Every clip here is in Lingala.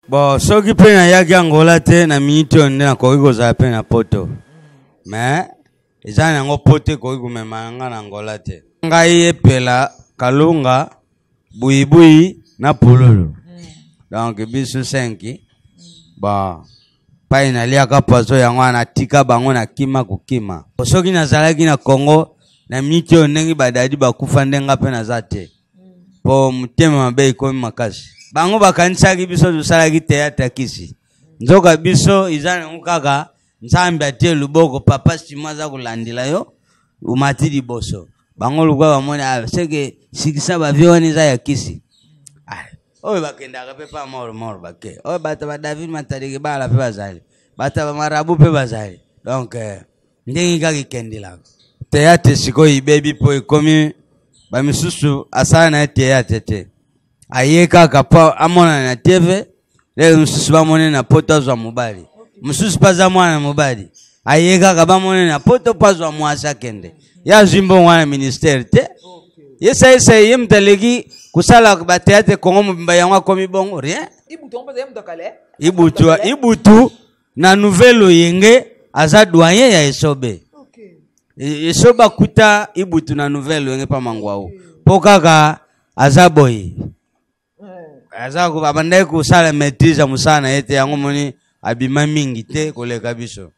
Bon, ce qui peut y Angola te na minute on na ko ko za pe na poto. Mais ezana ngo pote ko ko memanga na Angola te. Ngai epela kalunga buibui na pululu. Donc biso 5 ba pa inalia ka pazo yango na tika bango na kima kukima. Soki nazalaki na Congo na minute on ngi badadi bakufa ndenga pe na zate. Po mutema mabe ko makasi. Bango bakanisaki biso dusalaki théâtre kisi. Nzoka biso izana ngukaka nzambe atie luboko papa simaza kulandila yo umati liboso. Bango lukwa bamona seke sikisa bavioni za ya kisi. Oye bakenda pe pa mort bake. Oye bata ba David Matariki bala pe bazali. Bata ba marabu pe bazali. Donc ndengi kaki kendila. Théâtre sikoyi baby po komi ba misusu asana na théâtre te. Ayeka kapa amona na TV le msusu bamone na poto zwa mobali msusu paza mwana mobali ayeka kabamone na poto pazwa mwasa kende ya jimbo wana ministère te yesa yemtaleki kusala ba théâtre Kongo mbimba yango komi bongo rien ibutu na nouvelle yenge aza doyen ya esobe esoba kuta ibutu na nouvelle yenge pa mangwao pokaka aza boy Azaku babandai ku sala maîtrise musana ete yango moni abima mingi te koleka biso.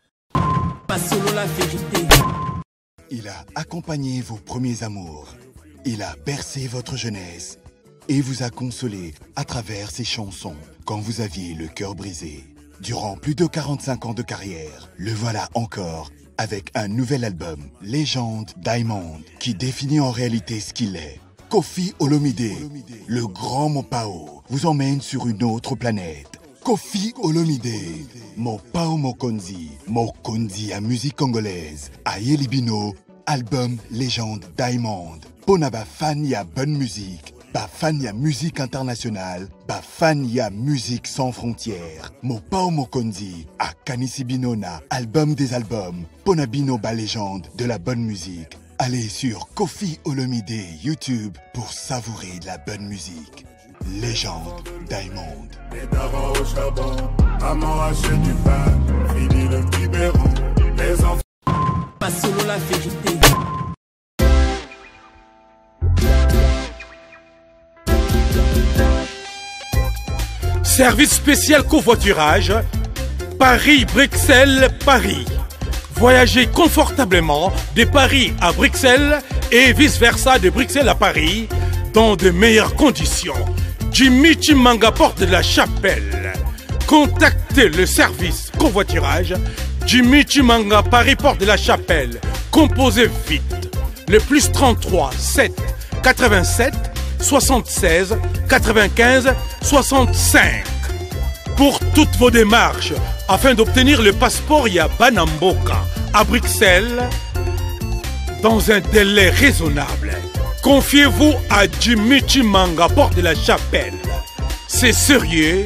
Il a accompagné vos premiers amours. Il a bercé votre jeunesse et vous a consolé à travers ses chansons quand vous aviez le cœur brisé. Durant plus de 45 ans de carrière, le voilà encore avec un nouvel album, Légende Diamond, qui définit en réalité ce qu'il est. Koffi Olomide, le grand Mopao, vous emmène sur une autre planète. Koffi Olomide, Mopao Mokonzi, Mokonzi à musique congolaise, Ayeli Bino, album Légende Diamond. Ponaba fan ya bonne musique, ba fan ya musique internationale, ba fan ya musique sans frontières. Mopao Mokonzi, à Kanisi Binona, album des albums, Ponabino ba légende de la bonne musique. Allez sur Koffi Olomide YouTube pour savourer de la bonne musique. Légende Diamond. Service spécial covoiturage Paris-Bruxelles-Paris. Voyagez confortablement de Paris à Bruxelles et vice-versa de Bruxelles à Paris dans de meilleures conditions. Jimmy Chimanga, porte de la Chapelle. Contactez le service covoiturage Jimmy Chimanga, Paris, porte de la Chapelle. Composez vite. Le plus 33 7 87 76 95 65. Pour toutes vos démarches, afin d'obtenir le passeport Yabanamboka à Bruxelles dans un délai raisonnable. Confiez-vous à Jimmy Chimanga, porte de la Chapelle. C'est sérieux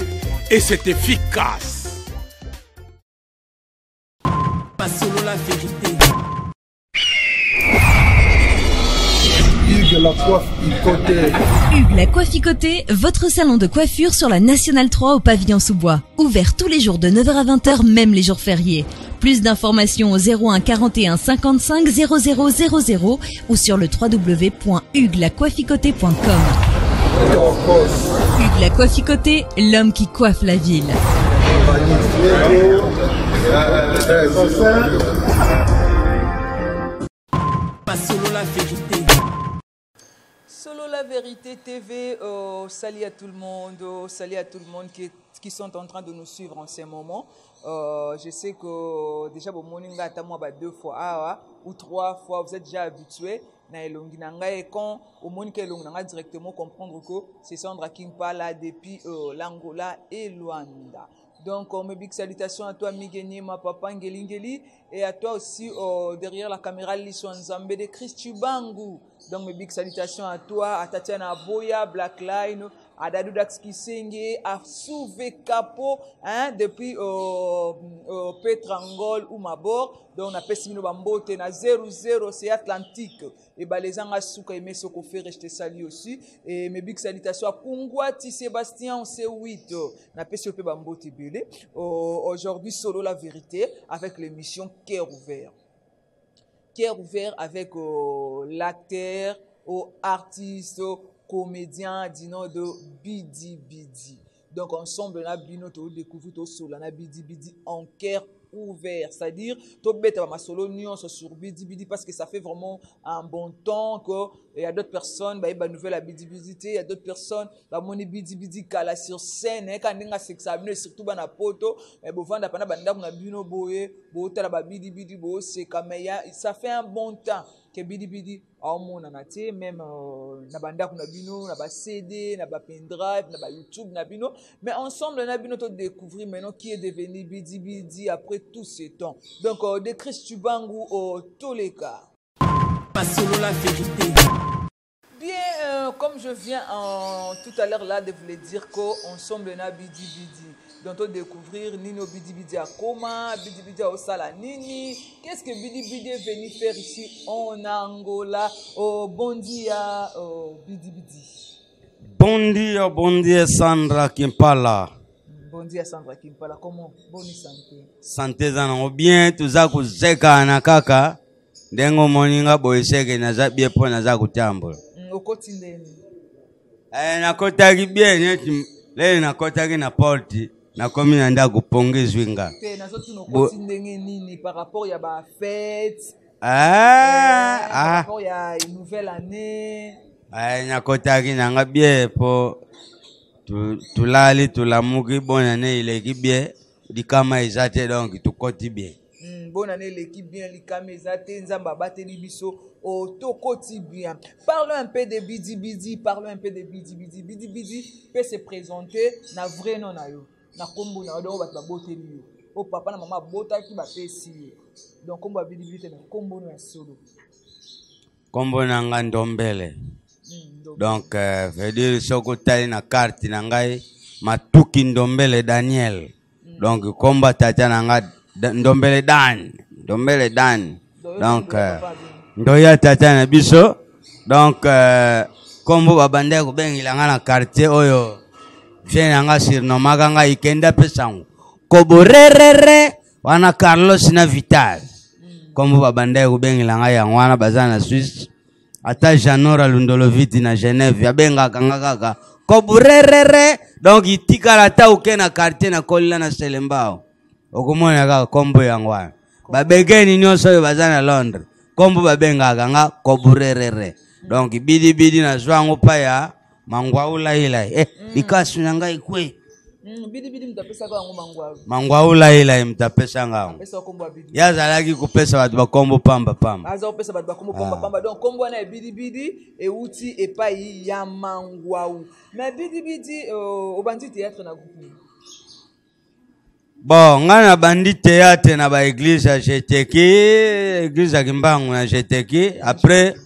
et c'est efficace. Pas solo la vérité. Hugues la Coifficoté. Hugues la Coifficoté, votre salon de coiffure sur la Nationale 3 au pavillon sous-bois. Ouvert tous les jours de 9h à 20h, même les jours fériés. Plus d'informations au 01 41 55 0000 ou sur le www.huguelacoifficoté.com. Hugues la Coifficoté, l'homme qui coiffe la ville. Pas solo la vérité. Solo la vérité TV, salut à tout le monde, salut à tout le monde qui sont en train de nous suivre en ce moment. Je sais que déjà bon morning à moi 2 fois ou 3 fois, vous êtes déjà habitués. Et quand au monde directement comprendre que c'est Sandra qui me parle là depuis l'Angola et Luanda. Donc, mes big salutations à toi, Migeni, ma papa Ngelingeli, et à toi aussi, derrière la caméra, Lisson Zambé de Christ Bangu. Donc, mes big salutations à toi, à Tatiana Boya, Blackline, Adadou Dax Kisenge a soulevé capot hein, depuis Petrangol ou Mabor. Donc on a Pessimino Bambote na 0-0 c'est Atlantique. Et bah les gens souka aimé ce qu'on fait rester sali aussi. Et mes big salutations à Kungwati Sébastien on sait 8. Na PCOP Bambote Belé. Aujourd'hui solo la vérité avec l'émission Cœur ouvert. Cœur ouvert avec l'acteur, artiste, comédien, disons de Bidi Bidi. Donc ensemble, on a bien découvert tout solo, on a Bidi Bidi en cœur ouvert, c'est-à-dire tout bête ma solo nuance sur Bidi Bidi parce que ça fait vraiment un bon temps que il y a d'autres personnes bah il y a nouvelle à Bidi Bidi, il y a d'autres personnes bah moni Bidi Bidi kala sur scène hein quand on a s'examiner surtout bana poto et bo vanda pana banda kuna bino boye bo tala ba Bidi Bidi bo c'est comme ça fait un bon temps que Bidi Bidi a mon anate même na banda kuna bino na ba CD na ba pendrive na ba YouTube na bino mais ensemble na bino to découvrir maintenant qui est devenu Bidi Bidi après tout ce temps donc de Christ Bangu au tous les cas pas solo la vérité. Bien, comme je viens tout à l'heure là de vous le dire qu'ensemble na Bidi Bidi donc on découvrir Nino Bidi Bidi à Koma, Bidi Bidi au Sala Nini. Qu'est-ce que Bidi Bidi est venu faire ici en Angola? Bon dia, Bidi Bidi. Bon dia Sandra Kimpala. Bon dia Sandra Kimpala. Comment? Bonne santé. Santé zana bien, tuza kuzeka na kaka. Ndengo moninga boyeseke na za bie po na za kutambo. Okoti ndeni. Na kota kibie nyeti leo na kota ki na porti. Na komi nanda kupongezwa nga. Nazo tunokoti ndenge nini par rapport ya ba fête. Par rapport ya une nouvelle année. Na kota ki nanga bie po tulali tulamuki bonne année ile ki bie dikama izate donc tukoti bien. Bonne année l'équipe bien likama izate nzamba bateli biso to koti bien. Parlons un peu de Bidi Bidi, parlons un peu de Bidi Bidi. Bidi Bidi peut se présenter na vrai nom na yo. Na kombo na do ba boteli yo. O papa na maman botaki ba pesi. Donc kombo ba Bidi Bidi na kombo na solo. Kombo na nga Ndombele. Donc veut dire soko tali na carte na ngai Matuki Ndombele Daniel. Donc komba tata na nga Ndombele Dan. Ndombele Dan. Donc ndoya tata na biso. Donc kombo babande ko bengilanga na quartier oyo. Viens nga surnomaka nga ikenda pesangu. Koborerere wana Carlos na Vital. Kombo babande ko bengilanga yango wana bazana Suisse. Ata Janora Lundoloviti na Genève yabenga kanga kaka. Koborerere donc itikala ta ukena quartier na kolila na Selembao. Okumona kaka kombo yango wana. Babegeni nyonso bazana Londres. Kombo babenga kanga koborerere. Donc Bidi Bidi na zwango pa ya mangwaula ila ikasu nanga ikwe Bidi Bidi mtapesa kwa ngo mangwaula ila mtapesa ngao pesa kombo Bidi yazalaki kupesa watu bakombo pamba pamba aza pesa watu bakombo pamba pamba donc kombo na Bidi Bidi e uti epai ya mangwau na Bidi Bidi obandi théâtre na groupe bon ngana bandi théâtre na ba église ya Jeteki église ya Kimbangu na Jeteki après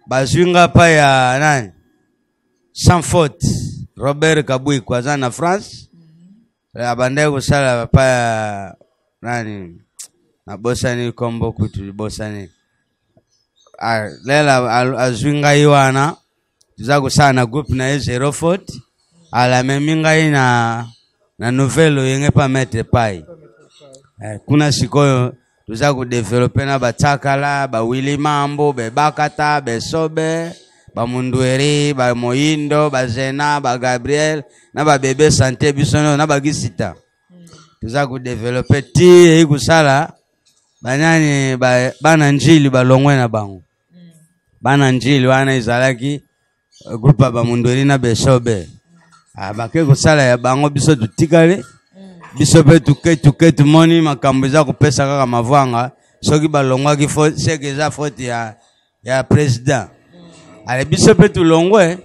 bazwinga pa ya nani sans faute Robert Kabui kwa na France abandai kusala pa nani na bosani kombo kutu bosani lela azwinga iwana tuza kusana group na 04 ala meminga ina na nouvelle yenge pa mettre pai kuna sikoyo tuza ku developer na batakala ba Willy Mambo be Bakata be Sobe ba Mundueri ba Moindo ba Zena ba Gabriel na ba bebe santé bisono na ba gisita tuza ku developer ti ikusala banani bana njili balongwe na bango bana njili wana izalaki groupe ba Mundueri na be Sobe abake kusala ya bango biso tutikale biso pe tuke moni makambo za kupesa kaka mavanga soki balongwa ki faut c'est que za faute ya président ale biso pe tulongwe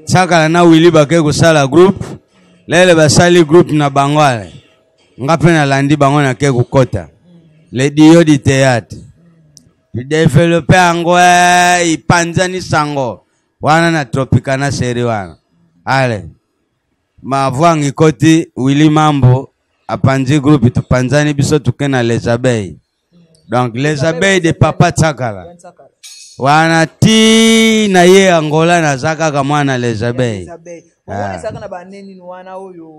saka na Willy bake kusala group lele basali group na bangwale ngape na landi bango na ke kukota le dio di théâtre développer angwe ipanzani sango wana na Tropicana série wana Allez. Ma voix côté Willy Mambo apandi groupe tupanzani biso tukena les abeilles. Donc les abeilles de Papa Tsakala. Wana ti na ye Angola na zaka kama na les abeilles. Wana saka na baneni ni wana oyo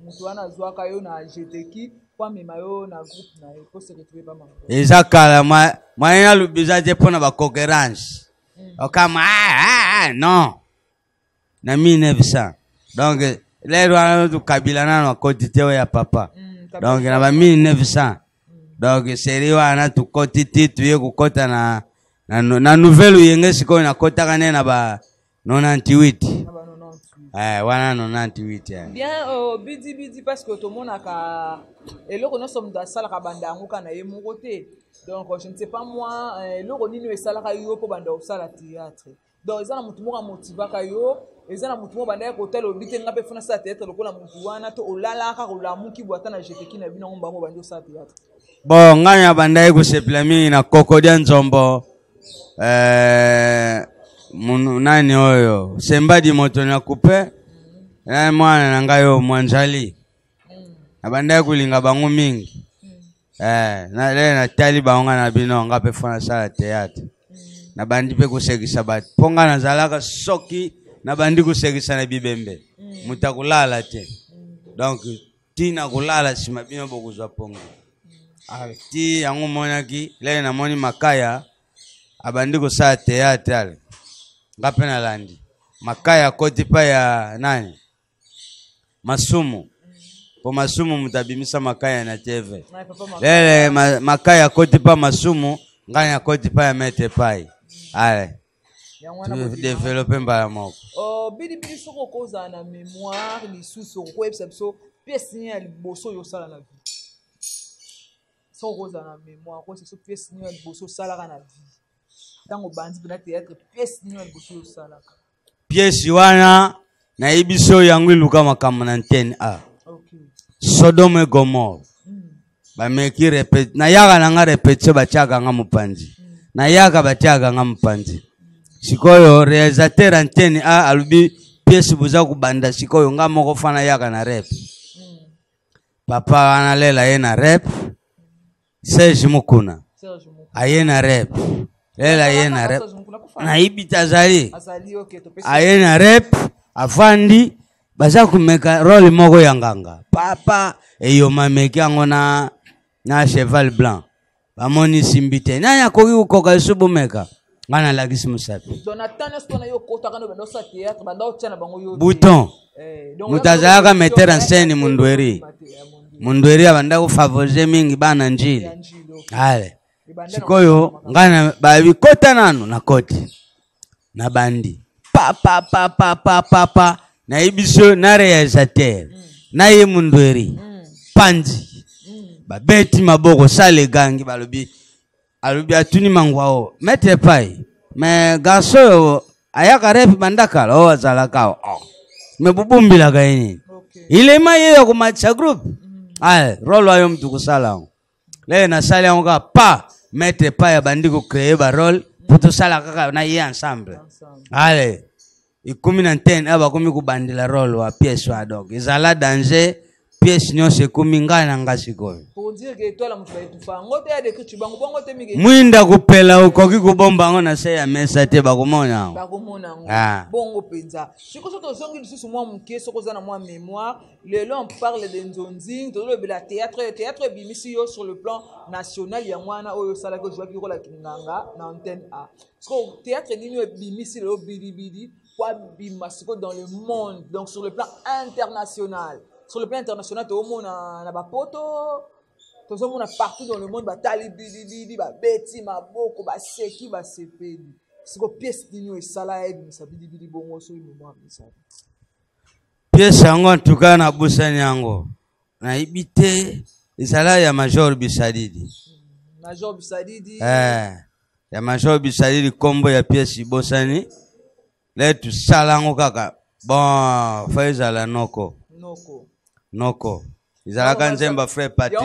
mutu wana zwaka yo na jeteki kwa mema yo na groupe na e ko se retrouver ba mango. Ezakala mwa lubiza je pona ba concurrence. Okama non. Na 1900. Donc les wana du kabila na kotite ya papa. Donc na ba 1900. Donc seri wana tu kotite tu ye kukota na nouvelle yenge siko na kota kane na ba 98. Wana 98. Bien bidi parce que tout le monde a eloko no somme da sala ka banda nguka na ye mokote. Donc je ne sais pas moi eloko nini esala ka yo po banda osala théâtre. Donc ezana mutu mo motivaka yo, ezana mutu mo banda ko telo bite ngape funa sa théâtre lokola mutu wana to olala ka olamuki bwata na jeteki na bino ngomba mo banda osala théâtre. Bon nganya banda ye ko seplami na Kokodia Nzombo nani oyo Sembadi moto na coupe na mwana na ngayo Mwanjali na banda kulinga bangu mingi na le na tali baonga na bino ngape fona sala théâtre na bandi pe kusekisa bat ponga na zalaka soki na bandi kusekisa na bibembe mutakulala te donc tina kulala sima bino bokuzwa ponga ti yango monaki le na moni makaya abandi kusala théâtre ngape na landi makaya koti pa ya nani Masumu po Masumu mutabimisa makaya na TV lele makaya koti pa Masumu nganya koti pa ya mete pai ale développer mbala moko bidi soko koza na mémoire li sous ko ebso pièce ni ya liboso yo sala na vie soko koza na mémoire ko c'est pièce ni ya liboso sala na vie tango bandi na théâtre pièce ni ya liboso yo sala pièce wana na ibiso yangu luka makama na antenne a Sodome Gomorrhe ba meki repete na yaga na nga repete ba chaga nga mupanzi na yaga ba chaga nga mupanzi sikoyo réalisateur antenne a alubi pièce buza kubanda sikoyo nga moko fana yaga na rep papa analela ye na rep Serge Mukuna aye na rep lela ye na rep na ibitazali aye na rep afandi baza kumeka role moko ya nganga papa eyo mameki yango na cheval blanc bamoni simbite nanya koki ukoka subu meka ngana lagisi musapi bouton mutazaka metteur en scène mundweri abanda kufavoriser mingi bana njili ale sikoyo ngana babikota nanu na koti na bandi pa na ibiso na réalisateur na ye mundweri panzi babeti maboko sale gangi balobi alubi atuni mangwao mete pai me gaso ayaka rep bandaka o azalaka me bubumbila gaini ile maye yo kumacha group role ayo mtu kusala le na sale yango pa mete pai ya bandiko créer ba role puto sala kaka na ye ensemble ale ikumi na 10 aba kumi kubandila role wa pièce wa dog izala danger pièce nyose kumi ngana ngasiko pour dire que toi la mutu etufa ngote ya de kitu bango bongo te mige mwinda kupela ukoki kubomba ngo na se ya mesa te bakomona bongo penza siko soto zongi lisusu mwa muke soko za na mwa mémoire lelo on parle de nzonzi to le la théâtre bimisi yo sur le plan national ya mwana oyo sala ko joaki ko la kinganga na antenne A so théâtre nini bimisi le bidibidi kwa bimasiko dans le monde donc sur le plan international. Sur le plan international, tout le monde a ba poto, tout le monde partout dans le monde ba tali bidi ba beti ma boko ba seki ba sepeli. C'est quoi pièce dino et sala et ça bidi bongo so mémoire ça. Pièce yango tuka na busani yango. Na ibite isala ya Major Bisadidi. Major Bisadidi. Ya Major Bisadidi kombo ya pièce bosani. Là tu sala ngo kaka. Bon, faiza la Noko. Izalaka nzemba frère Patis.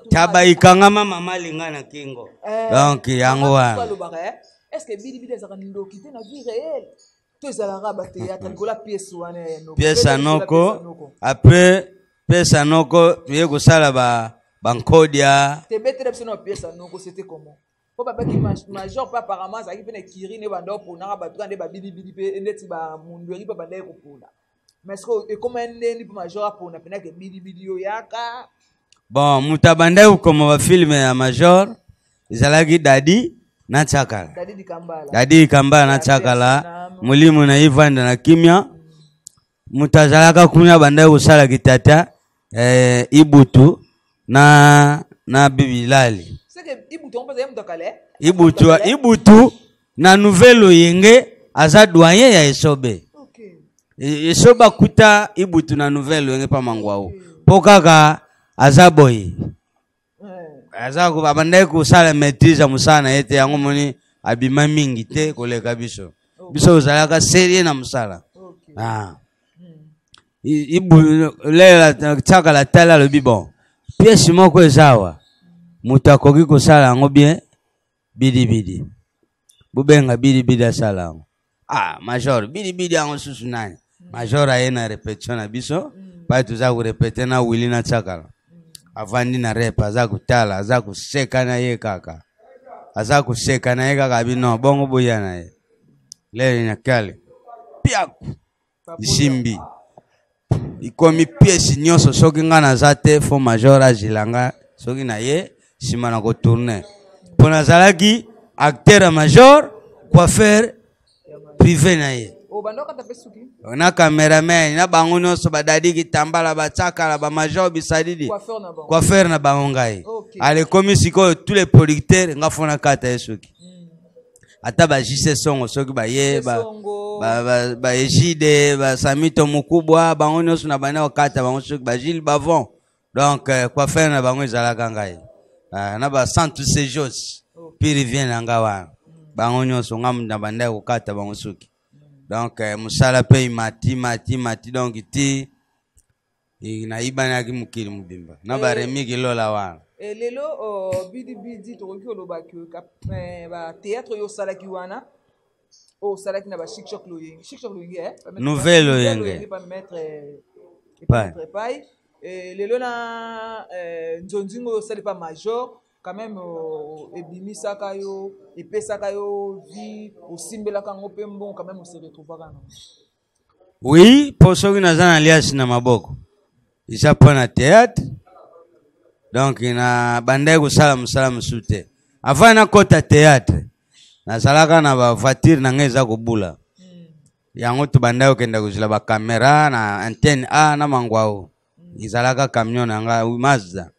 Taba ikanga mama lingana kingo. Donc yango wa. est-ce que bidibidi ezaka ndoki te na vie réelle to ezalaka ba théâtre likola pièce wana ya noko pièce anoko après pièce anoko tuye kosala bankodia tebetela biso na pièce anoko c'était comment po babaki major pa apparemment azalaki mpe na kiri ne banda oponaka bato kande babidibidi mpe neti bamundweri mpe bandaki kopona mais est-ce ekoma ndeni mpe major apona mpenake bidibidi oyaka bon moto abandaki kokoma bafilme ya major ezalaki dadi na Tsakala dadi kambala na Tsakala mulimu na ivanda na kimia moto azalaka kuna bandaki kosala kitata Ibutu na Bibilali Ibutu na nouvelle yenge aza doyen ya Esobe Esobe kuta Ibutu na nouvelle yenge pa mangwao po kaka aza boy aza ko babandai ko sala maîtrise musana yete yango moni abima mingi te koleka biso uzalaka serie na musala Ibu lela Tsakala tala le bibon pièce moko ezawa muta koki ko sala yango bien bidibidi bubenga bidibidi asala major bidibidi yango susu nani major ayena répétition na biso pa tuza ko répéter na Willy na Tsakala avandi na rap aza kutala aza kuseka na ye kaka bino bongo boya na ye lele na kale piaku isimbi ikomi pièce nyonso soki nga naza te fo major azilanga soki na ye sima na kotourne mpo nazalaki acteur major coiffeur privé na ye na cameraman na bango nyonso badadi kitambala batsakala bamajor bisadidi coiffeur na bango ngai alekomi sikoyo tous les producteurs nga fona kata ye soki ata bajise songo soki baye baejide basamito mukubwa bango nyonso na bana okata bango soki bajile bavon donc coiffeur na bango ezalaka ngai na bacentre sejos puis revient na nga wana bango nyonso nga na banda kokata bango soki donc musala pe mati donc ti nayibanaki mokili mobimba na baremiki lola wana lelo bidibidi tokoki koloba ke batéâtre oyo osalaki wana osalaki na bashikshok loyenge nouvelle loyenge maître pai lelo na nzonzingo oyo osali pa major quand même ebimisaka yo epesaka yo vie osimbelaka yango mpe mbongo quand même ose retrouvaka na oui po soki naza na liasi na maboko eza mpo na théâtre donc na bandai kosala mosala mosusu te avant nakota théâtre nazalaka na bavoiture na ngai eza kobula yango tobandai kokenda kozela bakamera na antenne A na mangwao ezalaka camion na ngai Mazda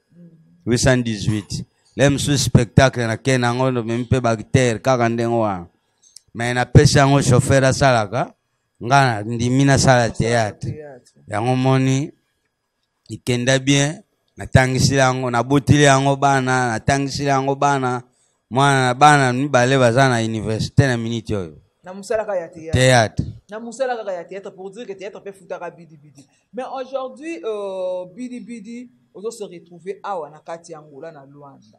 818 le mosusu spectacle nakei nango memi mpe baacteur kaka ndenge wana me napesi yango chauffeur asalaka nga ndimi nasala théâtre yango moni ikenda bien natangisili yango nabotili yango bana natangisili yango bana mwana bana mibale baza na université na minute oyo na musalaka ya théâtre na musalaka ya théâtre pour dire que théâtre peut futaka bidibidi mais aujourd'hui bidibidi ozo se retrouver awa na kati Angola na Luanda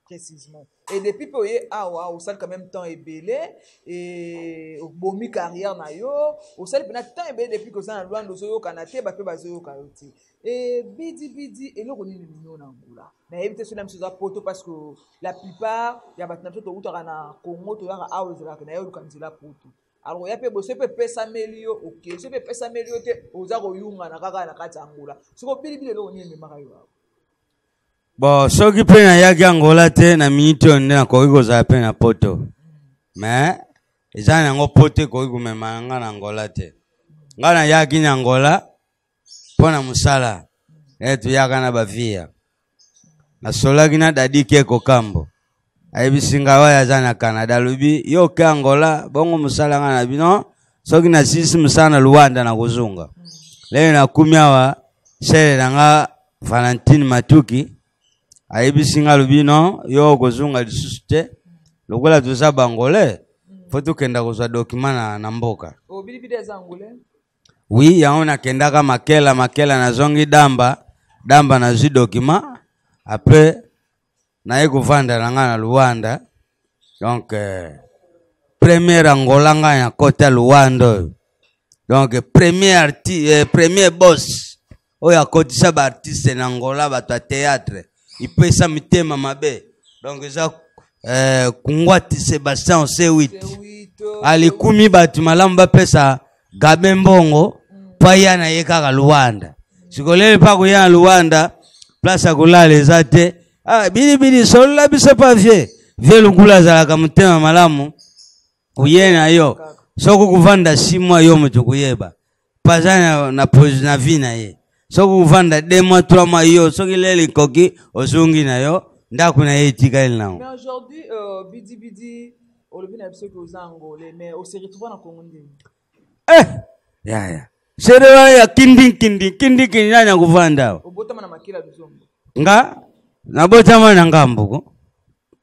précisément et depuis peu awa au sal quand même temps ebelé et bomi carrière na yo au sal pena temps ebelé depuis que ça na Luanda ozo yoka te ba pe bazo yoka yo te et bidibidi eloko nini nino na Angola na éviter cela monsieur poto parce que la plupart ya batna to utaka na Congo to yaka awa ezalaka na yo kanzila poto alors ya pe bosse pe pesa melio OK se pe pesa melio te oza ko yunga na kaka na kati Angola siko bidibidi eloko nini maka yo bon soki pe na yaki Angola te na minute oyo nde nakoki kozala pe na poto mais eza nango poto ekoki komema nga na Angola te nga na yaki na Angola mpo na mosala toyaka na bavia nasolaki na dadi keko kambo ayebisinga oyo aza na Canada alobi yo ke Angola bongo mosala nga na bino soki nasilisi mosala na Luanda na kozonga lelo nakumi awa sere na nga Valentine Matuki ayebisinga alobi no yo kozonga lisusu te lokola toza bangolais fo tokenda kozwa dokima na mboka oui yango nakendaka makela nazongi damba nazwi dokima après naye kovanda na nga na Luanda donc premier Angola nga ya kota Luanda. Donc premier boss oya kotisa ba artiste na Angola ba théâtre. Il peut ça mitema mabe. Donc ça kungwati Sébastien C8. Alikumi batu malamba pesa Gabembongo paya na yeka ka Luanda. Sikolele pa kuya Luanda place akulala ezate. Ah bili solo biso pa vie. Vie lukula za ka mutema malamu. Kuyena yo. Soko kuvanda simwa yo mutu kuyeba. Pazana na pose na vina ye. Soko kuvanda 2 mois 3 mois yo. Soko lele koki osungi na yo. Ndaku na etika il nao. Mais aujourd'hui Bidi on le vient absolument aux Angolais mais on se retrouve dans Congo. Ya. Serewa ya kindi nanya kuvanda. Obotama na makila bizombo. Nga nabotama na ngambuko.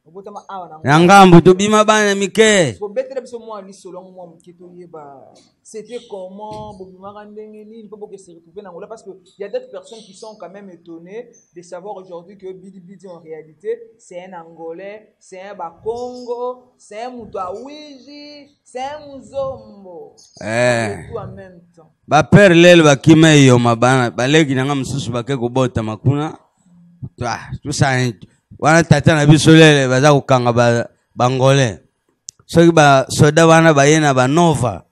Obotama awa na ngambu tubima bana mike. Obetele biso mwa lisolo mwa mkito yeba. C'était comment bobima ndenge ni il faut que se retrouver dans Angola parce que il y a d'autres personnes qui sont quand même étonnées de savoir aujourd'hui que Bidi en réalité c'est un Angolais, c'est un Bakongo, c'est un Mutawiji, c'est un Muzombo. Tout en même temps. Ba père lelo bakima yo mabana baleki nanga msusu bake kubota makuna. Tout ça wana tata na biso lele baza kukanga bangole. Soki ba soda wana bayena ba nova.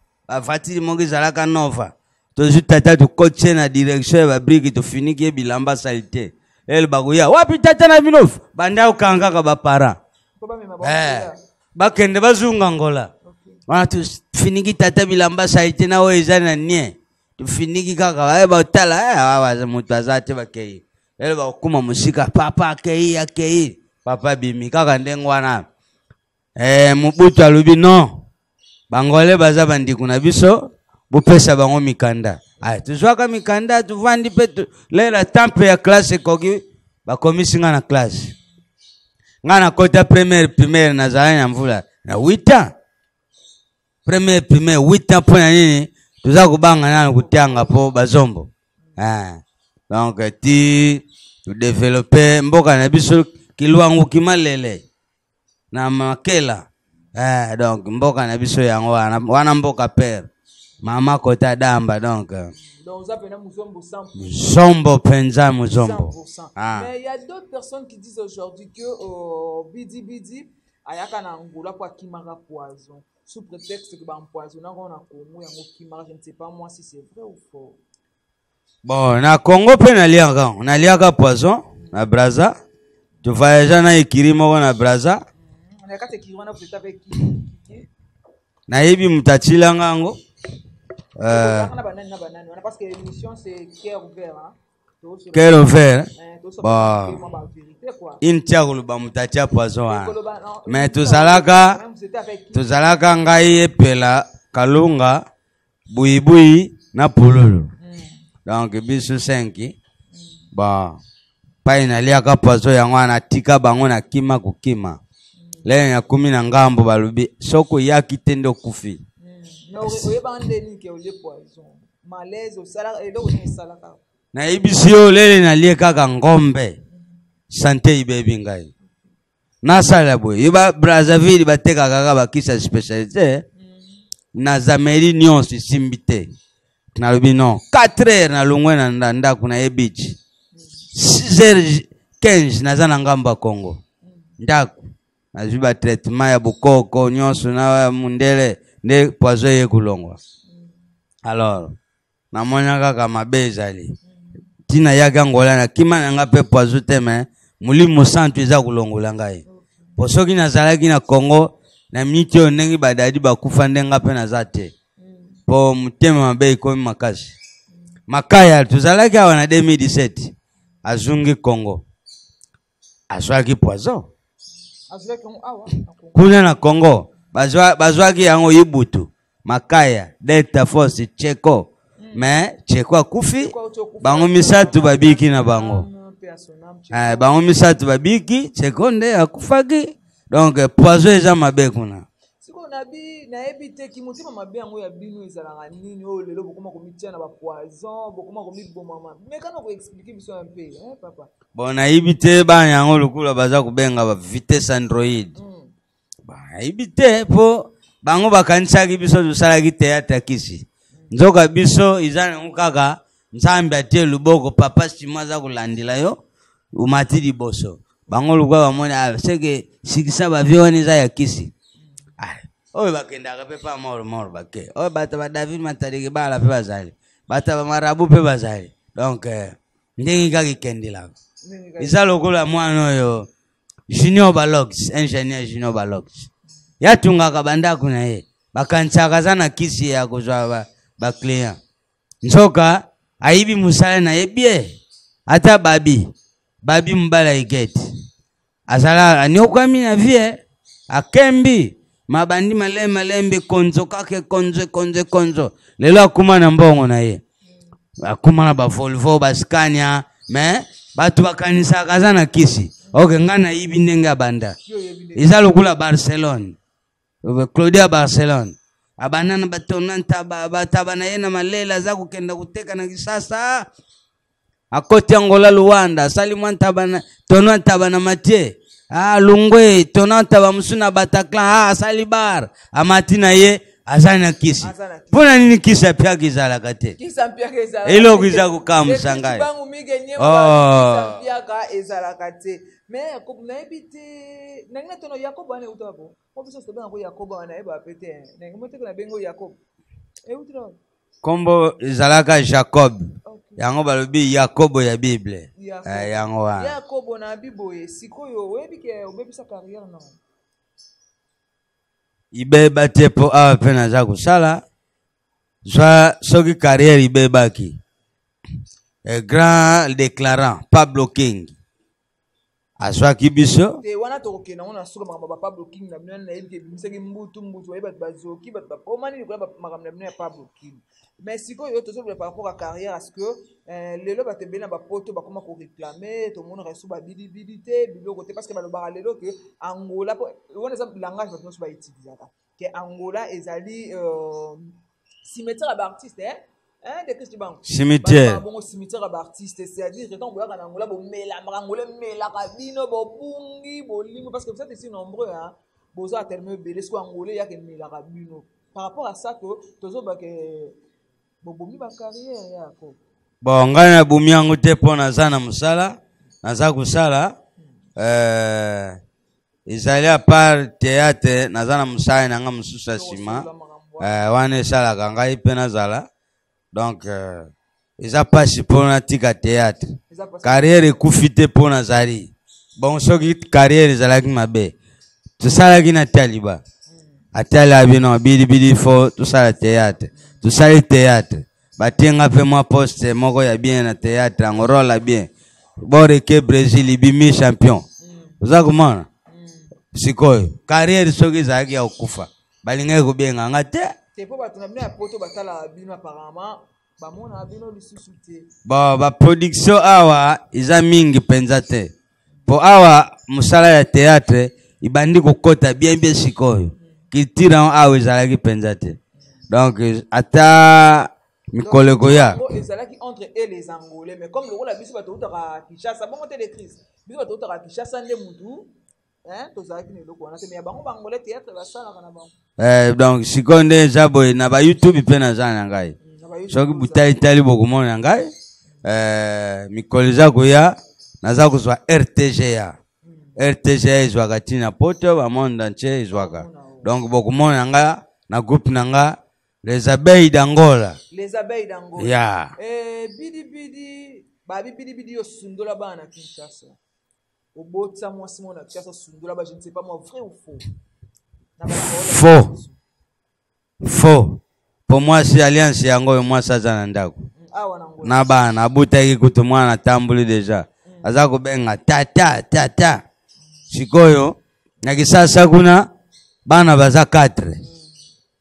Fatili mongi zalaka nova. Tozu tata tu coacher na direction ba briki to finiki bilamba salite. El baguya wapi tata na binof banda ukanga ka ba para. Bakende bazunga ngola. Wana tu finiki tata bilamba salite na weza na nie. Tu finiki kaka ba tala awa mutu azate bakei. El ba kuma musika papa akei. Papa bimi kaka ndengwana. Mubutu alubi no. Bangole baza bandi kuna biso bupesa bango mikanda. Ay tuzwaka mikanda tuvandi petu lela temple ya classe koki bakomisi nga na classe. Nga na kota primaire na zalanya mvula na 8 ans. Primaire 8 ans pona nini tuza kubanga nana kutianga po bazombo. Donc tu développer mboka na biso kilwangu kimalele na makela. Donc mboka na biso yango wana mboka père mama kota damba donc vous appelez Muzombo 100%. Muzombo penza Muzombo. 100%. Mais il y a d'autres personnes qui disent aujourd'hui que Bidi ayaka na Angola kwa kimara poison sous prétexte que ba empoisonner on a komu yango kimara, je ne sais pas moi si c'est vrai ou faux. Bon na Congo pe na liaka poison na Brazza tu voyage na ikirimo na Brazza. Na yebi mutachila ngango parce que l'émission c'est cœur ouvert bon intia kuluba mutachia poison mais tuzalaka ngai epela kalunga buibui na pululu donc bisu 5 bon pa inaliaka poison yango anatika bango na kima kukima. Leo ya 10 na ngambo balubi soko yaki tendo kufi. Na ibisio lele na lieka ka ngombe. Sante ibebi ngai. Na sala boy iba Brazzaville bateka kaka bakisa spécialité. Na zameri nyonso simbite. Na lubi non 4h na lungwe na ndaku na ebichi. 6h15 na zana ngamba Congo. Ndaku azuba traitement ya bukoko nyonso na mundele nde poison ye kulongwa. Alors na mona kaka mabezali tina yaka ngola na kima na ngape poison teme mulimo santu eza kulongola ngai. Posoki na zalaki na Congo na miti onengi badadi bakufa ndenga pe na zate. Po mutema mabe ikomi makasi. Makaya tuzalaki awa na 2017 azungi Congo. Azwaki poison. Kuna na Congo bazwaki yango yibutu makaya Delta Force Cheko mais Cheko akufi bango misatu babiki na bango bango misatu babiki Cheko nde akufaki donc poison eza mabe kuna siko na ebite ki mutima mabe yango ya bino ezalanga nini o lelo bokoma komitia na ba poison bokoma komiboma mais kana ko expliquer biso un peu papa. Bon na ibite ba yango lukula baza kubenga ba vitesse android. Ba ibite po bango bakanisaki biso tusalaki théâtre kisi nzoka biso izana ngukaka nzambe atie luboko papa sima za kulandila yo umati liboso bango lukwa bamona seke sikisa bavioni za ya kisi oyo bakendaka pe pa moro bake oyo bata ba David Matariki bala pe bazali bata ba marabu pe bazali donc ndenge kaki kendila isa lokola mwana oyo Junior Balogs ingénieur Junior Balogs yatungaka bandako na ye bakansaka zana kisi ya kozwa ba client nzoka aibi musala na ye bien ata babi mbala igeti azala anyokwami na vie akembi mabandi malembe konzo kake konzo lelo akuma na mbongo na ye akuma na ba Volvo ba Scania mais batu bakanisa kazana kisi okay ngana ibi ndenge banda iza lokula Barcelone Claudia Barcelone abanana batonanta batabana yena malela za kukenda kuteka na kisasa akoti Angola Luanda sali mwantabana tonantabana matie lungwe tonantaba musuna Bataclan sali bar amatina ye azana kisi pona nini kisa pia kizala kate kisa pia kizala ilo kiza kukamsanga bangu mige nyewe kisa pia ka ezala kate mais ko na ebite nangina tono Yakobo ane utabo ko biso sebana ko Yakobo ana eba pete nangi mote na bengo Yakobo utro kombo ezalaka Jacob yango balobi Yakobo ya Bible yango wa Yakobo na Bible sikoyo webike obebisa carrière na ibeba tepo ape na za kusala soit soki carrière ibebaki grand déclarant Pablo King aswa kibiso te wana toke na ona suka makamba Pablo King na bina na yeke bimiseki mbutu weba bazoki bat omani ko makamba na Pablo King mais sikoyo to so par rapport à carrière parce que lelo batebe na ba poto bakoma ko réclamer to mona resu ba bidibilité biloko te parce que balobaka lelo que Angola on est langage ba so ba utilisaka que Angola ezali cimetière d'artiste de Christ bank cimetière bon cimetière d'artiste c'est-à-dire que on na Angola bo mela Angola mela kabino bo bungi bo limo parce que vous êtes ici nombreux hein boza tellement belé so Angola ya ke mela kabino par rapport à ça que tozo ba ke bobomi ba carrière yako bon ngana bumi yango te pona zana musala naza kusala izali à part théâtre nazana musala nanga mususa sima wane sala kanga ipena zala donc isa pasi pona tika théâtre carrière ekufite pona zali bon soki carrière zalaki mabe tusalaki na taliba atali abino bidi fo tusala théâtre tusali théâtre batenga pe moi poste moko ya bien na théâtre ngorola bien bore ke Brésil ibimi champion uza kumona sikoyo carrière soki zaki ya ukufa balinga ko benga ngate te po batuna bino ya poto batala bino apparemment ba mona bino lisusu te ba production awa iza mingi penza te po awa musala ya théâtre ibandi kokota bien sikoyo kitira awa izalaki penza te donc ata mikoleko ya ezalaki entre les Angolais mais comme le rôle biso bato utaka Kinshasa bon monter les crises biso bato utaka Kinshasa nde mutu tozalaki ne loko wana te mais bango bangolais théâtre basala kana bango donc sikonde zabo na ba YouTube pe na zana ngai soki butai tali bokumona ngai mikoleza koya naza kozwa RTGA izwaka tina poto ba monde entier izwaka donc bokumona nga na groupe nanga les abeilles d'Angola. Les abeilles d'Angola. Yeah. Bidi bidi yo sundola bana Kinshasa. Obotsa moi Simon na Kinshasa sundola ba je ne sais pas moi vrai ou faux. Faux. Pour moi c'est alliance yango moi ça za ndako. Na bana abutaki kutu mwana tambuli deja. Aza ko benga tata. Sikoyo na kisasa kuna bana baza 4.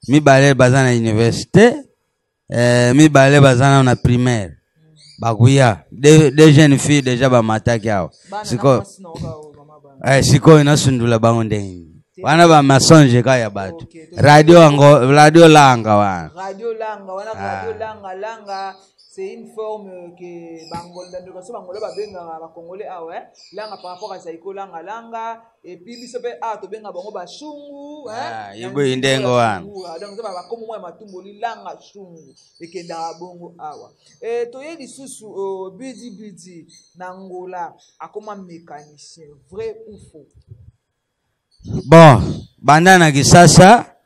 Mibale bazana université mibale bazana na primaire bakuya des jeunes filles déjà ba mataki hao siko inasundula bango ndenge wana ba masonje kaya batu radio langa wana radio langa c'est une forme que Bangola de façon Bangola va bien à Congolais ah ouais là par rapport à Zaiko langa langa et puis biso pe ah to benga bango ba shungu hein yego indengo wana donc ça va comme moi matumbo langa shungu et que da bongo awa et to yeli susu bidi na Angola akoma mécanicien vrai ou faux? Bon banda na kisasa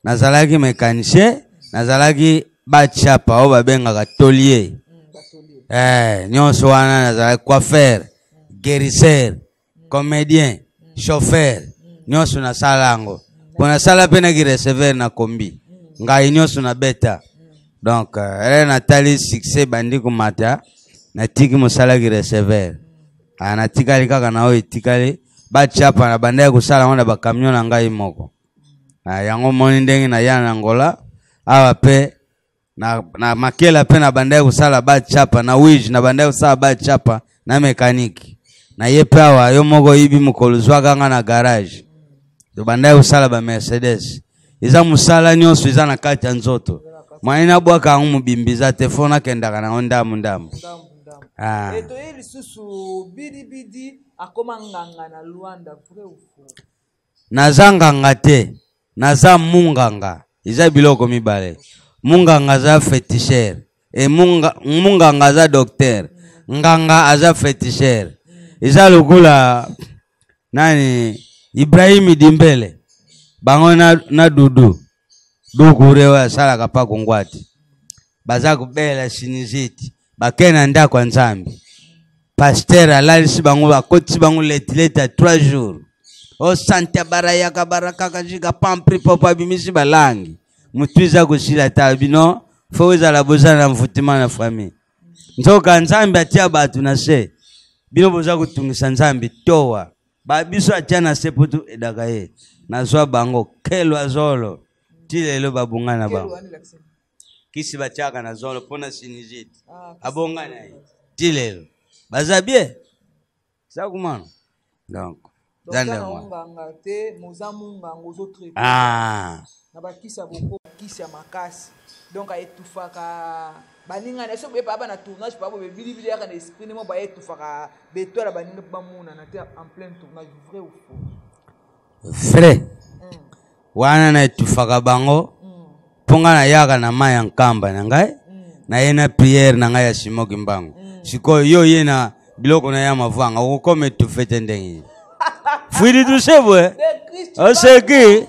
nazalaki mécanicien nazalaki bachapa o babengaka taulier nyonso wana nazalaki coiffeur guérisseur comédien chauffeur nyonso nasala yango mpo nasala mpe naki receveur na kombi ngai nyonso na beta donc ele natali succès bandi kumata natiki mosalaki receveur natikali kaka na oyo etikali bachapa na bandaki kosala ngo na bakamion na ngai moko yango moni ndenge na ya na Angola awa pe na makela pe na bandaki kosala bachapa na wige na bandaki kosala bachapa na mécanique na ye pe awa yo moko yibi mokolo zwaka nga na garage to bandaki kosala ba Mercedes eza musala nyonso eza na kati ya nzoto mwana nabwaka yango mobimbiza te fo nakendaka nango ndambu eto ye lisusu bidi akoma nganga na Luanda vrai ou faux? naza nganga te naza munganga eza biloko mibale munganga aza féticheur et munganga aza docteur nganga aza féticheur eza lokola nani Ibrahim Dimbele bango na dudu dukurewa asalaka pa kongwati baza kubela siniziti bakena ndako ya Nzambe pasteur alalisi bango bakotisi bango letileta 3 jours o sante barayaka barakaka jiga pampri popa bimisi balangi mutwiza kusila tabino fo ezala bozana mvutima na famille nzoka Nzambe atia batu na se bino boza kutungisa Nzambe towa babiso atia na se putu edaka ye nazwa bango kelwa zolo tilelo babungana bango kisi bachaka na zolo pona siniziti abongana ye tilelo baza bien ça comment donc nganga te mozamu nganga ozotre na bakisa boko kisa makasi donc etufaka baninga na sobe baba na tournage baba be bilibili ya na esprit mo ba etufaka betola baninga bamuna na te en plein tournage vrai ou faux? Vrai wana na etufaka bango ponga na yaka na maya nkamba na ngai na yena prière na ngai ya Simoki Mbango sikoyo yo yena biloko na ya mavanga ukome tufete ndenge fuidi tusebwe oseki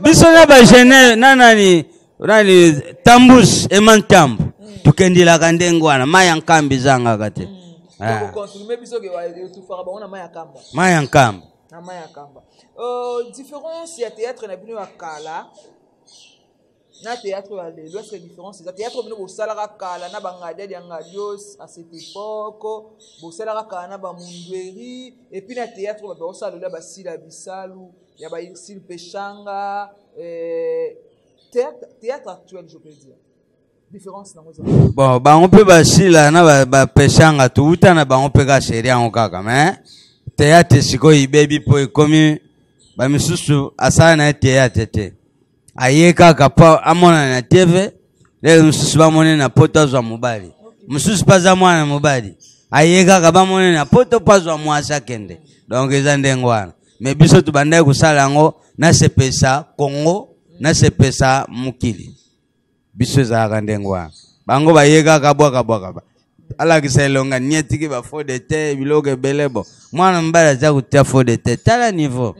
biso na ba jeune nani tambus emantambu tukendila kandengo wana maya nkambi zanga kate maya nkamba différence ya théâtre na bino ya kala na théâtre ya lelo est-ce que différence c'est théâtre bino bosalaka kala na bangadi ya ngadios à cette époque bosalaka kala na ba mundweri et puis na théâtre ba bosala lelo ba sila bisalu ya ba Irsil Peshanga théâtre actuel je peux dire différence na moza bon bango pe ba sila na ba Peshanga tuuta na bango pe ka sheria ngo kaka mais théâtre siko ibebi po komi ba misusu asana na théâtre te ayeka kapa amona na TV le msusu ba mone na poto zwa mobali msusu paza mwana mobali ayeka kaba mone na poto pazwa mwasa kende donc eza ndengwana mais biso tu bandaye kusala ngo na sepesa Congo na sepesa mukili biso za ka ndengwana bango bayeka kabwa ala kiselonga nietiki ba faux de terre biloke belebo mwana mbala za kutia faux de terre tala niveau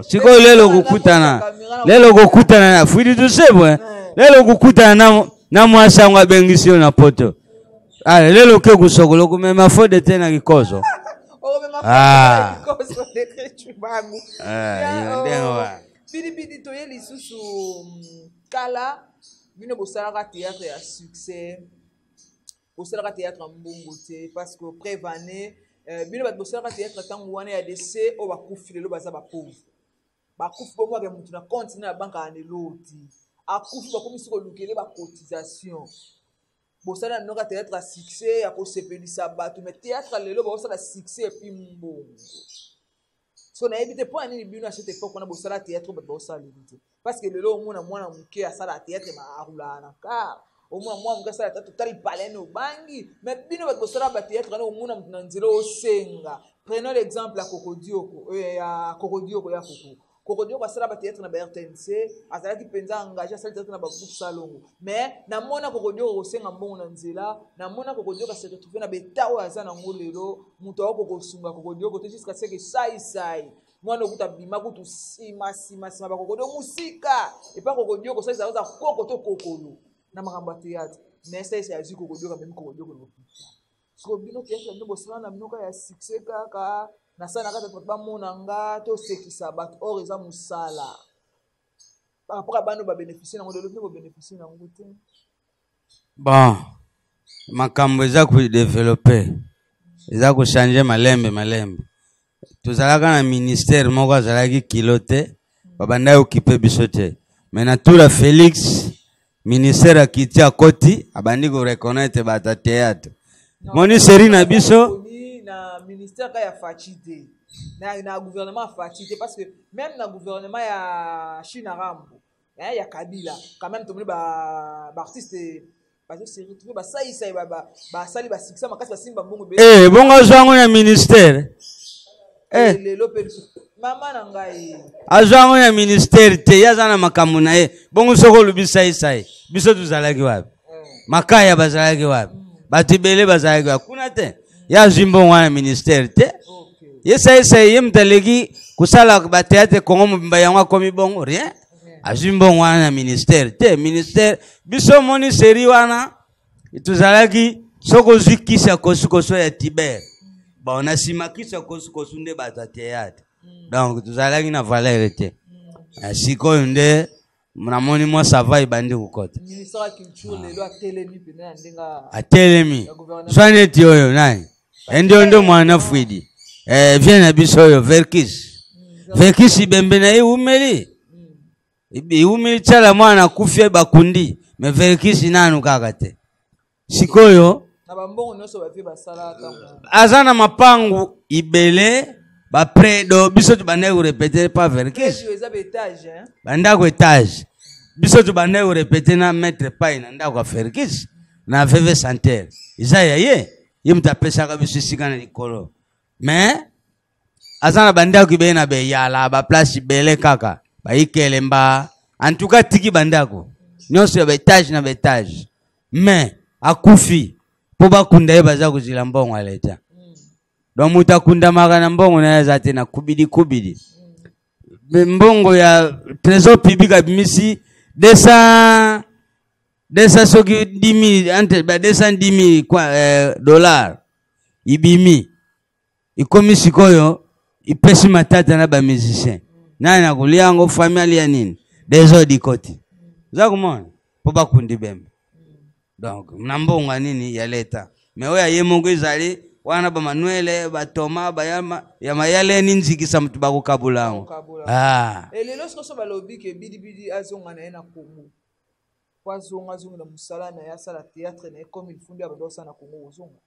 siko lelo kukutana na fuidi tusebwe lelo kukutana na mwasa ngwa bengisio na poto lelo ke kusokolo kumema faux de terre na kikozo bidi to yeli susu kala bino bosalaka théâtre ya succès bosalaka théâtre mbongo te parce que prévané bino bato bosalaka théâtre ntango wana ya dese oyo bakufi lelo baza bapauvre bakufi bomwaka mutu na continue na banka ya neloti akufi bakomisi kolukele bacotisation bosala noka théâtre ya succès ya kosepelisa bato mais théâtre lelo bosala succès epuis mbongo so nayebi te mpo anini bino à cette époque wana bosala théâtre bato bosala lelo te parce que lelo omona mwana moke asala théâtre ma arulaka na kar au moins moi muka sala total palais no bangi mais bino ba bosala ba théâtre na omuna mutuna nzelo osenga. Prenons l'exemple à Kokodioko ya Kokodioko ya Kokodioko asala ba théâtre na ba RTNC azala ki penza engagé asala théâtre na ba groupe salongo mais na mona Kokodioko osenga mbongo na nzela na mona Kokodioko se retrouver na betawo azana ngolelo muto wa kokosunga Kokodioko to jusqu'à ce que sai mwana okuta bima kutu sima bakokodo musika epa Kokodioko ça za koko to kokolo na makambo théâtre mais ça c'est azu Kokodioko même Kokodioko no so bino théâtre ndo bosala na mnoka ya succès kaka na sana kata to bamonanga to sekisa bat or eza musala après bano ba bénéficier na ngolo ko bénéficier na ngote bon makambo eza ku développer eza ku changer malembe tuzalaka na ministère moko azalaki kilote babanda occupé bisote mais na tout la Félix ministère akiti akoti abandi ko reconnaître bata théâtre moni série na biso na ministère ya fatité na gouvernement fatité parce que même na gouvernement ya China Rambo ya Kabila quand même tomoni ba artiste parce que c'est retrouvé ba sai ba sali ba sikisa makasi ba simba mbongo be bongo zwango na ministère mama na ngai azwango na ministère te yazana makambo na ye bongo soko lubisa isai biso tuzalaki wapi makaya bazalaki wapi batibele bazalaki wapi kuna te ya zimbo wana ministère te yesa yemtaleki kusala ba théâtre Kongo mbimba yango komi bongo rien azimbo wana ministère te ministère biso moni série wana tuzalaki soko zikisa kosukoso ya Tibet bon na simakisa kosukoso nde bata théâtre donc tuzalaki na valeur te siko nde mnamoni mwa savai bandi kukota ministère ya culture lelo atelemi pena ndenga atelemi swane ti oyo nani endo mwana fuidi vient na biso oyo Verkis ibembe na umeli umeli chala mwana kufie bakundi me Verkis nanu kaka te sikoyo na bambongo nyonso bafi basala azana mapangu ibele ba predo biso tu bande ko répéter pas Verkis banda ko étage biso tu bande ko répéter na mettre pas na ndako Verkis na veve santer izaya ye yimtapesa kabisa sikana likolo mais azana banda ko be na be yala ba place bele kaka ba ikelemba en tout cas tiki bandako nyonso ba étage na ba étage mais akufi po bakunda ye baza kuzila mbongo aleta donc mutakunda magana mbongo na zate na kubidi mbongo ya trésor public abimisi 200 soki 10,000 entre 210,000 dollars ibimi ikomi sikoyo ipesi matata na ba musicien nani akuliango familia nini dezo dikoti za kumona po bakundi bembe donc na mbongo nini ya leta mais oya yemongo izali wana ba Manuel ba Thomas ba ya mayale ninzikisa mtu bakukabulango lelo so ba lobby ke bidi azonga na ena Kongo kwa zonga na musala na ya sala théâtre na comme il fundi abadosa na Kongo zonga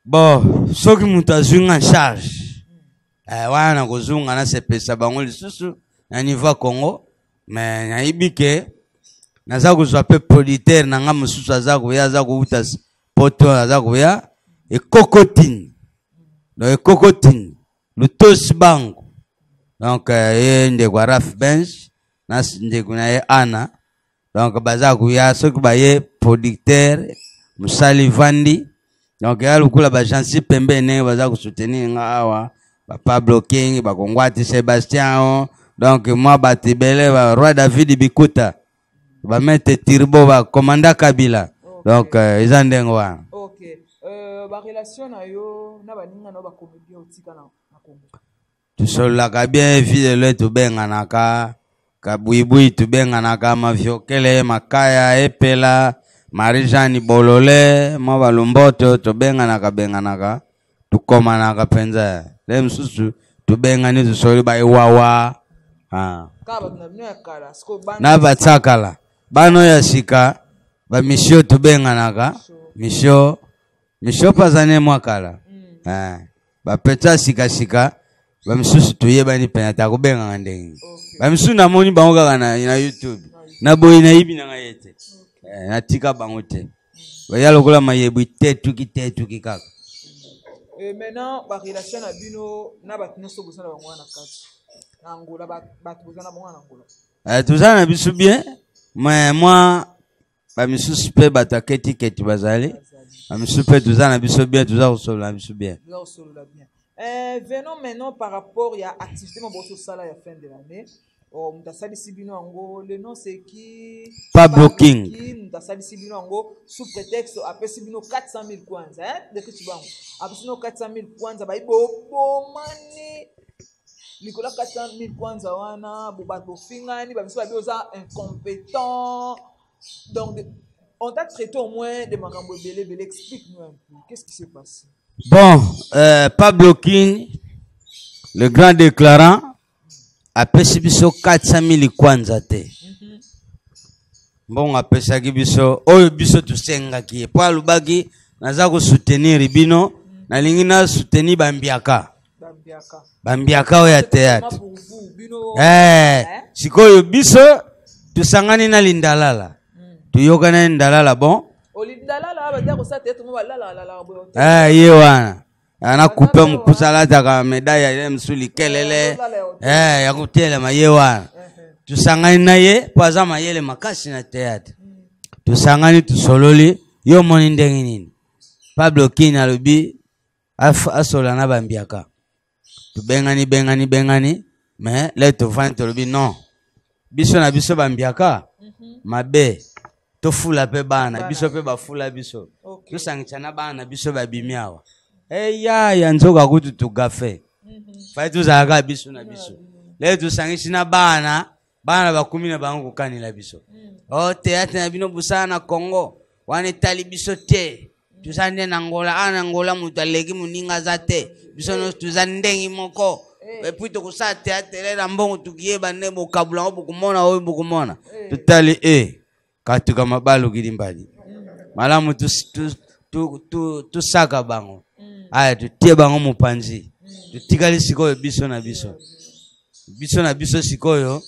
bon soki mutu azunga charge wana kozunga na sepesa bango lisusu na niveau Congo mais na ibike naza kuzwa pe producteur na nga mususu aza kuya aza kuuta poto aza kuya ekokotine lutosi bango donc ye nde kwa Raf Bench na nde kuna ye ana donc baza kuya soki ba ye producteur musali vandi donc ya lukula ba Jansi Pembe ne baza kusoutenir nga awa ba Pablo King ba Kongwati Sébastien donc moi batibele ba Roi David Bikuta ba mette Tirbo ba commanda Kabila donc izandengo wa ba relation na yo na baninga na ba comédien otika na Kongo tusola ka bien fidèle to benga naka kabuibui to benga naka mafiokele makaya epela Marijani bolole mwa lumboto to benga naka tukoma naka penza dem susu to benga ni tusoli ba iwawa na batsakala bano ya sika ba misio to benga naka misio pazane mwakala ba peta sika ba misusu tuyeba ni penata ko benga ndengi ba misu na moni bango kaka na YouTube na boyi na yibi na ngayete natika bango te baya lokola mayebu te tuki kaka. Et maintenant ba relation na bino na ba tinoso bosana bango na kati na Angola ba tozana bango na Angola tozana biso bien mais moi ba misusu pe bataketi keti bazali ba misusu pe tozana biso bien tozala biso bien. Venons maintenant par rapport à l'activité de sala à la fin de l'année. Le nom c'est qui? Pablo King. Sous prétexte après Sibino 400 000 kwanza. Après 400 000 kwanza, mani. Nicolas 400 000 kwanza wana, bobato fingani, incompétent. Donc on t'a traité au moins de Makambo Belé. Explique-nous un peu. Qu'est-ce qui s'est passé? Bon, Pablo King, le grand déclarant, a payé biso 400 000 kwanza te. Bon, a payé biso, biso tu senga ki. Po alubaki, naza ko soutenir bino, na lingina soutenir Bambiaka. Bambiaka oya théâtre. Sikoyo biso, tu sangani na Lindalala. Tu yokana Lindalala, bon? Ye wana ana coupe mkusala taka medaya ile msuli kelele ya kutele maye wana tusangani na ye paza mayele makasi na théâtre tusangani tusololi yo moni ndengi nini Pablo King alobi asola na Bambiaka bengani mais là tu vas te lobi non biso na biso Bambiaka mabe to fula pe bana biso pe ba fula biso to sangitana bana biso ba bimiawa ya nzoka kutu tugafe fa tu zaga biso na biso le tu sangishina bana ba kumi na bango kukanila biso théâtre na bino busana Congo wane tali biso te tuzande na Angola mutaleki muninga zate biso no tuzandengi moko puis to kusa théâtre la mbongo tukiyeba ne bokabula bukumona tutali katuka mabalo kilimbali malamu tu saka bango aya tutie bango mupanzi tutikali sikoyo biso na biso sikoyo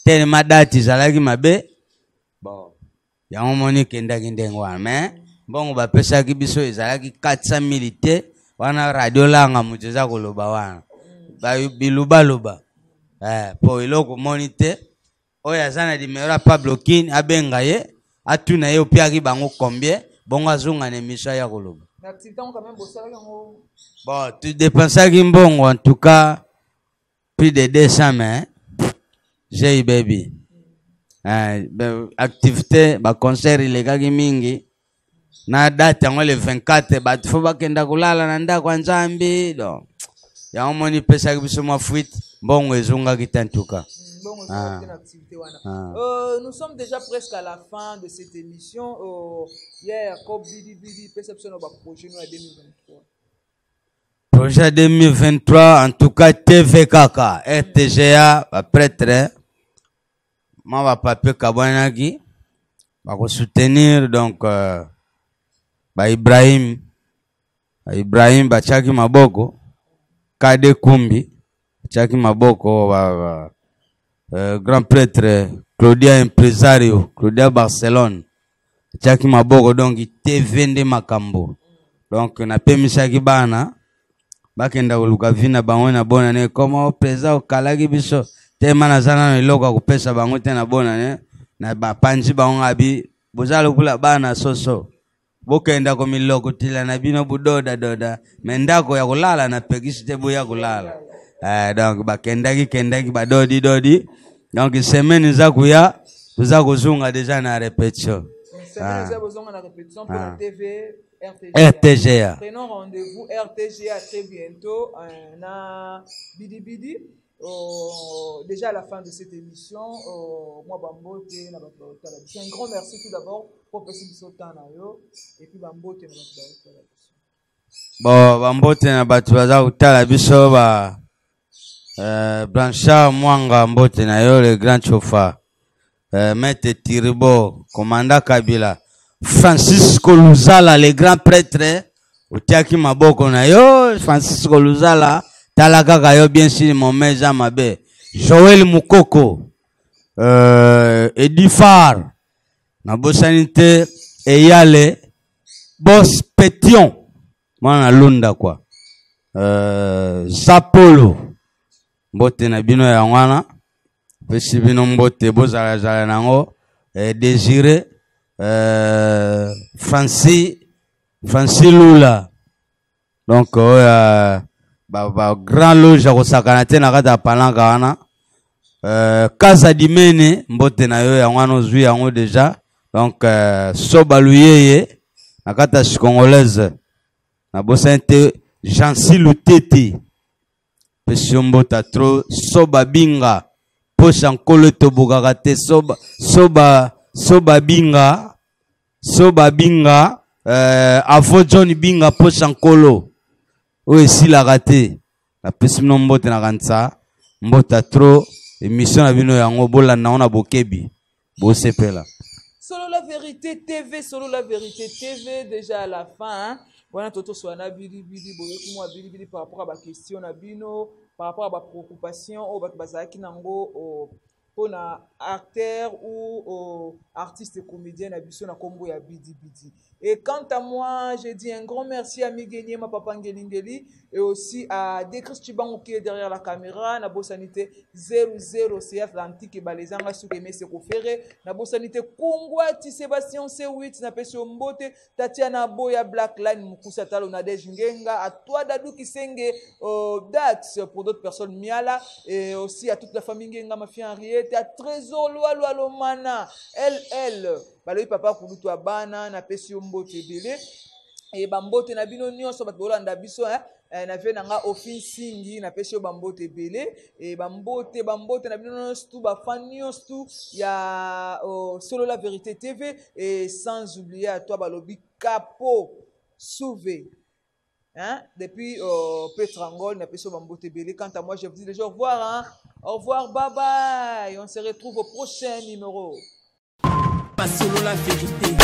tele madati zalaki mabe bon yango moni kenda kindengwa mais bongo bapesa ki biso ezalaki 400 000 te wana radio langa muteza koloba wana biluba po iloko moni te oya zana di mera Pablo King abenga ye atuna ye opiaki bango combien bongo azunga na misha ya koloba bon tu dépensaki mbongo en tout cas plus de 200 mais j'ai baby activité ba concert ilekaki mingi na date yango le 24 batu fo bakenda kulala na ndako ya Nzambi donc yango moni pesaki biso mwa fuite mbongo ezungaki te en tout cas. Nous sommes déjà presque à la fin de cette émission. Hier, projet 2023, en tout cas TVKK, RTGA, prêtre, moi va papier Kabwanaki, va soutenir donc Ibrahim, Bachaki Maboko, Kade Kumbi, Bachaki Maboko, grand prêtre Claudia Impresario, Claudia Barcelone, Bachaki Maboko, donc TV nde makambo. Donc na pemisaki bana bakenda koluka vina bango na bona ne koma preza okalaki biso te mana zana eloko akupesa bango te na bona ne na bapanzi bango abi bozalo kula bana soso bokenda ko miloko tila na bino budoda mendako ya kulala na pekisi te boya kulala donc kendaki badodi donc semaine za kuya tuza kuzunga déjà na répétition pour la TV RTGA. Prenons rendez-vous RTGA très bientôt. Bidi. Déjà à la fin de cette émission, moi Bambo c'est un grand merci tout d'abord pour passer ce temps là et puis Bambo bon Bambo na batu baza utala biso ba Blanchard Mwanga Mbote na yo le grand chauffeur Maître Tiribo commandant Kabila Francisco Luzala, le grand prêtre, utiaki maboko na yo, Francisco Luzala, talaka kayo bien sûr mon meja mabe, Joël Mukoko, Edifar, Na bosanité et yale boss pétion. Moi na lunda quoi. Zapolo. Mbote na bino ya wana. Pesi bino mbote bozala zala nango. Désiré. Francis Lula. Donc, grand loge à Kosakanate na kata palanga wana. Casa di Mene, mbote na yo ya wana ozwi yango déjà. Donc, soba luyeye, na kata congolaise. Na bosente Jansi Lutete. Pesio mbota tro, soba binga. Pocha nkolo tobogakate, soba binga. Soba binga. Avo John binga pocha nkolo. Oye si la raté. La pesio mbote na kansa. Mbota tro. Émission à bino yango bola na ona bokebi bo sepela. Solo la vérité TV, solo la vérité TV déjà à la fin. Voilà toto soana bili boyo kuma bili par rapport à ba question na bino, par rapport à ba préoccupation au ba bazaki nango pour na acteur ou artiste et comédien na biso na kombo ya bidi. Et quant à moi, je dis un grand merci à Miguel, ma papa Ngelingeli, et aussi à Dekris Chibango qui est derrière la caméra, na Sanité 00 CF Atlantique et Balezanga Soukeme Sekofere, na Sanité Kongwati Sébastien C8, na Pesio Mbote, Tatiana Boya Blackline, Mukusa Talo Nadej Ngenga, à toi Dadou Kisenge, Dax pour d'autres personnes Miala, et aussi à toute la famille Ngenga, ma fille Henriette, à Trésor Loalo Mana, LL. Baloyi papa kulutu abana na pesi mbote belé et bambote na bino nyonso bato bolanda biso na vie nanga officingi na pesi bambote belé et bambote na bino nyonso ba fan nyonso ya solo la vérité TV et sans oublier à toi balobi Capo Souvé depuis Petrangol na pesi bambote belé. Quant à moi je vous dis déjà au revoir au revoir, bye bye, on se retrouve au prochain numéro. Pas solo la vérité.